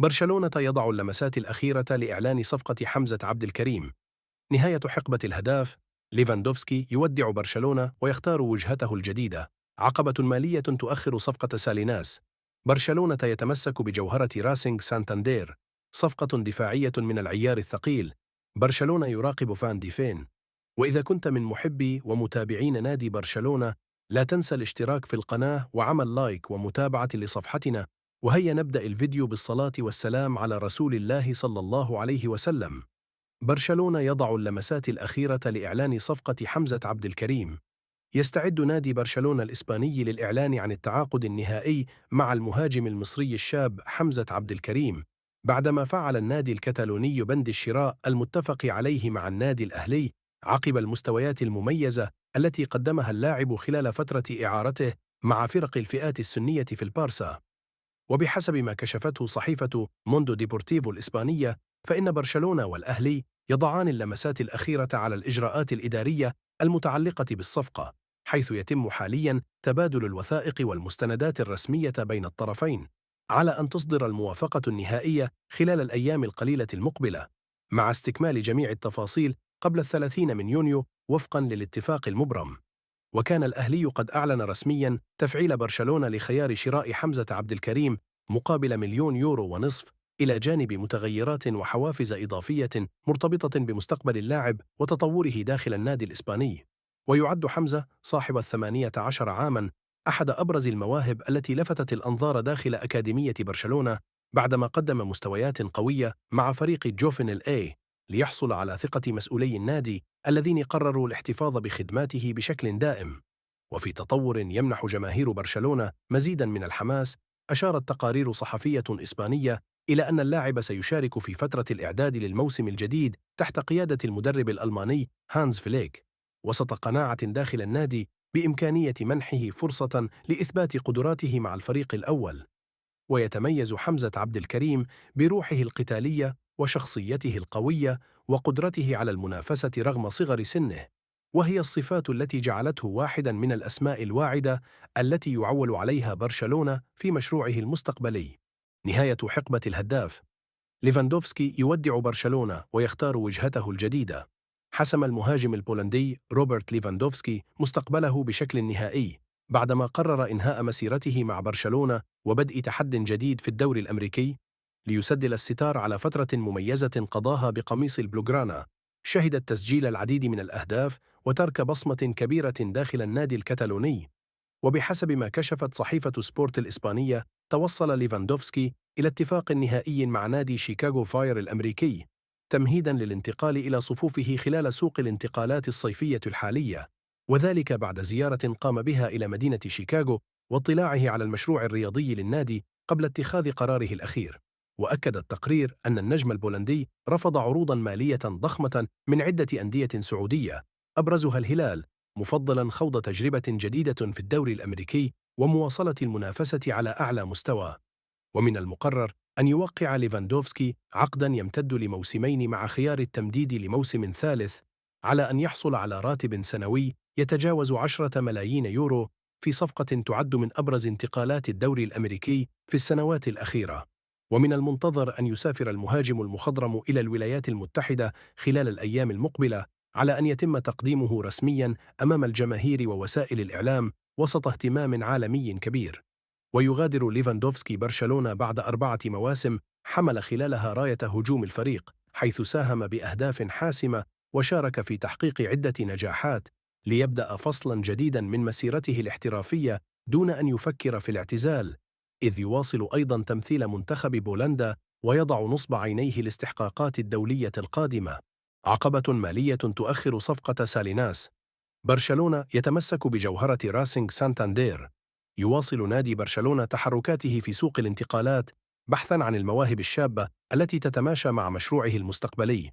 برشلونة يضع اللمسات الأخيرة لإعلان صفقة حمزة عبد الكريم. نهاية حقبة الهداف. ليفاندوفسكي يودع برشلونة ويختار وجهته الجديدة. عقبة مالية تؤخر صفقة ساليناس. برشلونة يتمسك بجوهرة راسينج سانتاندير. صفقة دفاعية من العيار الثقيل. برشلونة يراقب فان ديفين. وإذا كنت من محبي ومتابعين نادي برشلونة، لا تنسى الاشتراك في القناة وعمل لايك ومتابعة لصفحتنا. وهيا نبدأ الفيديو بالصلاة والسلام على رسول الله صلى الله عليه وسلم. برشلونة يضع اللمسات الأخيرة لإعلان صفقة حمزة عبد الكريم. يستعد نادي برشلونة الإسباني للإعلان عن التعاقد النهائي مع المهاجم المصري الشاب حمزة عبد الكريم، بعدما فعل النادي الكتالوني بند الشراء المتفق عليه مع النادي الأهلي عقب المستويات المميزة التي قدمها اللاعب خلال فترة إعارته مع فرق الفئات السنية في البارسا. وبحسب ما كشفته صحيفة موندو ديبورتيفو الإسبانية، فإن برشلونة والأهلي يضعان اللمسات الأخيرة على الإجراءات الإدارية المتعلقة بالصفقة، حيث يتم حالياً تبادل الوثائق والمستندات الرسمية بين الطرفين، على أن تصدر الموافقة النهائية خلال الأيام القليلة المقبلة، مع استكمال جميع التفاصيل قبل 30 من يونيو وفقاً للاتفاق المبرم. وكان الأهلي قد أعلن رسمياً تفعيل برشلونة لخيار شراء حمزة عبد الكريم مقابل 1,5 مليون يورو، إلى جانب متغيرات وحوافز إضافية مرتبطة بمستقبل اللاعب وتطوره داخل النادي الإسباني. ويعد حمزة صاحب 18 عاماً أحد أبرز المواهب التي لفتت الأنظار داخل أكاديمية برشلونة، بعدما قدم مستويات قوية مع فريق جوفن الأي، ليحصل على ثقة مسؤولي النادي الذين قرروا الاحتفاظ بخدماته بشكل دائم. وفي تطور يمنح جماهير برشلونة مزيداً من الحماس، أشارت تقارير صحفية إسبانية إلى أن اللاعب سيشارك في فترة الإعداد للموسم الجديد تحت قيادة المدرب الألماني هانز فليك، وسط قناعة داخل النادي بإمكانية منحه فرصة لإثبات قدراته مع الفريق الأول. ويتميز حمزة عبد الكريم بروحه القتالية وشخصيته القوية وقدرته على المنافسة رغم صغر سنه، وهي الصفات التي جعلته واحداً من الأسماء الواعدة التي يعول عليها برشلونة في مشروعه المستقبلي. نهاية حقبة الهداف. ليفاندوفسكي يودع برشلونة ويختار وجهته الجديدة. حسم المهاجم البولندي روبرت ليفاندوفسكي مستقبله بشكل نهائي، بعدما قرر إنهاء مسيرته مع برشلونة وبدء تحد جديد في الدوري الأمريكي، ليسدل الستار على فترة مميزة قضاها بقميص البلوغرانا، شهدت تسجيل العديد من الأهداف وترك بصمة كبيرة داخل النادي الكتالوني. وبحسب ما كشفت صحيفة سبورت الإسبانية، توصل ليفاندوفسكي إلى اتفاق نهائي مع نادي شيكاغو فاير الأمريكي، تمهيداً للانتقال إلى صفوفه خلال سوق الانتقالات الصيفية الحالية، وذلك بعد زيارة قام بها إلى مدينة شيكاغو واطلاعه على المشروع الرياضي للنادي قبل اتخاذ قراره الأخير. وأكد التقرير أن النجم البولندي رفض عروضاً مالية ضخمة من عدة أندية سعودية، أبرزها الهلال، مفضلاً خوض تجربة جديدة في الدوري الأمريكي ومواصلة المنافسة على أعلى مستوى. ومن المقرر أن يوقع ليفاندوفسكي عقداً يمتد لموسمين مع خيار التمديد لموسم ثالث، على أن يحصل على راتب سنوي يتجاوز 10 ملايين يورو، في صفقة تعد من أبرز انتقالات الدوري الأمريكي في السنوات الأخيرة. ومن المنتظر أن يسافر المهاجم المخضرم إلى الولايات المتحدة خلال الأيام المقبلة، على أن يتم تقديمه رسمياً أمام الجماهير ووسائل الإعلام وسط اهتمام عالمي كبير. ويغادر ليفاندوفسكي برشلونة بعد 4 مواسم حمل خلالها راية هجوم الفريق، حيث ساهم بأهداف حاسمة وشارك في تحقيق عدة نجاحات، ليبدأ فصلاً جديداً من مسيرته الاحترافية دون أن يفكر في الاعتزال، إذ يواصل أيضاً تمثيل منتخب بولندا ويضع نصب عينيه الاستحقاقات الدولية القادمة. عقبة مالية تؤخر صفقة ساليناس. برشلونة يتمسك بجوهرة راسينج سانتاندير. يواصل نادي برشلونة تحركاته في سوق الانتقالات بحثاً عن المواهب الشابة التي تتماشى مع مشروعه المستقبلي،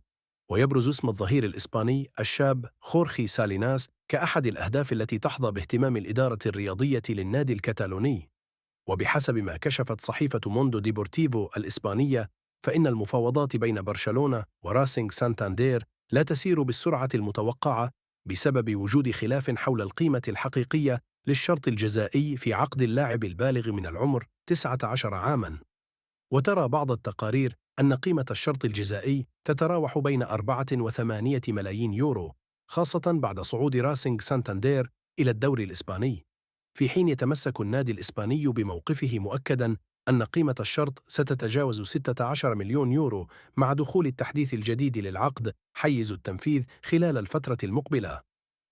ويبرز اسم الظهير الإسباني الشاب خورخي ساليناس كأحد الأهداف التي تحظى باهتمام الإدارة الرياضية للنادي الكتالوني. وبحسب ما كشفت صحيفة موندو ديبورتيفو الإسبانية، فإن المفاوضات بين برشلونة وراسينج سانتاندير لا تسير بالسرعة المتوقعة، بسبب وجود خلاف حول القيمة الحقيقية للشرط الجزائي في عقد اللاعب البالغ من العمر 19 عاماً. وترى بعض التقارير أن قيمة الشرط الجزائي تتراوح بين 4 و8 ملايين يورو، خاصة بعد صعود راسينغ سانتاندير إلى الدوري الإسباني، في حين يتمسك النادي الإسباني بموقفه مؤكداً أن قيمة الشرط ستتجاوز 16 مليون يورو مع دخول التحديث الجديد للعقد حيز التنفيذ خلال الفترة المقبلة.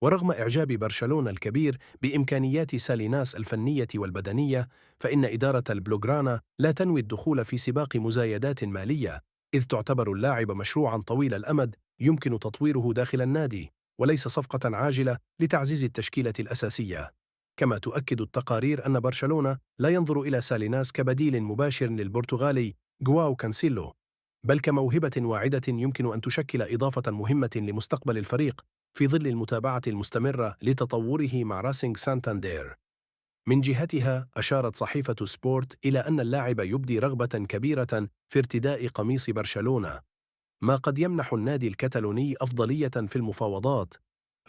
ورغم إعجاب برشلونة الكبير بإمكانيات ساليناس الفنية والبدنية، فإن إدارة البلوغرانا لا تنوي الدخول في سباق مزايدات مالية، إذ تعتبر اللاعب مشروعاً طويل الأمد يمكن تطويره داخل النادي، وليس صفقة عاجلة لتعزيز التشكيلة الأساسية. كما تؤكد التقارير أن برشلونة لا ينظر إلى ساليناس كبديل مباشر للبرتغالي جواو كانسيلو، بل كموهبة واعدة يمكن أن تشكل إضافة مهمة لمستقبل الفريق في ظل المتابعة المستمرة لتطوره مع راسينغ سانتاندير. من جهتها، أشارت صحيفة سبورت إلى أن اللاعب يبدي رغبة كبيرة في ارتداء قميص برشلونة، ما قد يمنح النادي الكتالوني أفضلية في المفاوضات،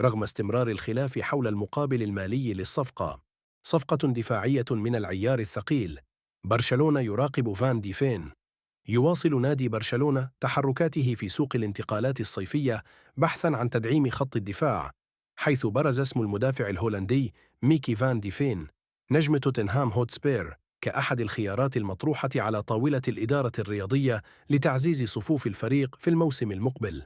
رغم استمرار الخلاف حول المقابل المالي للصفقة. صفقة دفاعية من العيار الثقيل. برشلونة يراقب فان ديفين. يواصل نادي برشلونة تحركاته في سوق الانتقالات الصيفية بحثاً عن تدعيم خط الدفاع، حيث برز اسم المدافع الهولندي ميكي فان ديفين نجم توتنهام هوتسبير كأحد الخيارات المطروحة على طاولة الإدارة الرياضية لتعزيز صفوف الفريق في الموسم المقبل.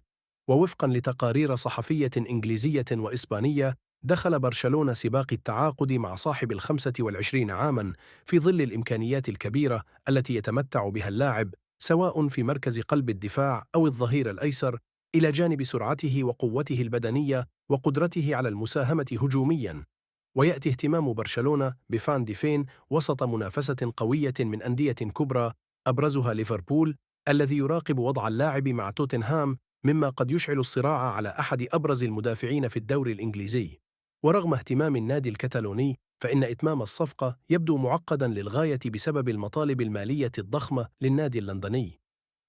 ووفقاً لتقارير صحفية إنجليزية وإسبانية، دخل برشلونة سباق التعاقد مع صاحب 25 عاماً في ظل الإمكانيات الكبيرة التي يتمتع بها اللاعب، سواء في مركز قلب الدفاع أو الظهير الأيسر، إلى جانب سرعته وقوته البدنية وقدرته على المساهمة هجومياً. ويأتي اهتمام برشلونة بفان ديفين وسط منافسة قوية من أندية كبرى أبرزها ليفربول، الذي يراقب وضع اللاعب مع توتنهام، مما قد يشعل الصراع على أحد أبرز المدافعين في الدوري الإنجليزي. ورغم اهتمام النادي الكتالوني، فإن إتمام الصفقة يبدو معقداً للغاية بسبب المطالب المالية الضخمة للنادي اللندني،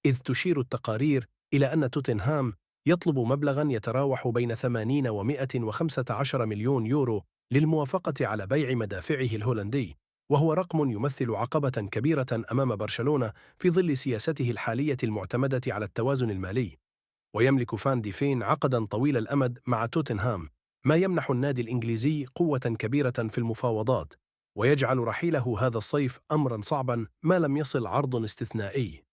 إذ تشير التقارير إلى أن توتنهام يطلب مبلغاً يتراوح بين 80 و115 مليون يورو للموافقة على بيع مدافعه الهولندي، وهو رقم يمثل عقبة كبيرة أمام برشلونة في ظل سياسته الحالية المعتمدة على التوازن المالي. ويملك فان ديفين عقداً طويل الأمد مع توتنهام، ما يمنح النادي الإنجليزي قوة كبيرة في المفاوضات، ويجعل رحيله هذا الصيف أمراً صعباً ما لم يصل عرض استثنائي.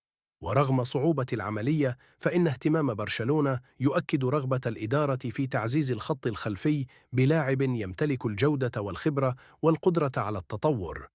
ورغم صعوبة العملية، فإن اهتمام برشلونة يؤكد رغبة الإدارة في تعزيز الخط الخلفي بلاعب يمتلك الجودة والخبرة والقدرة على التطور.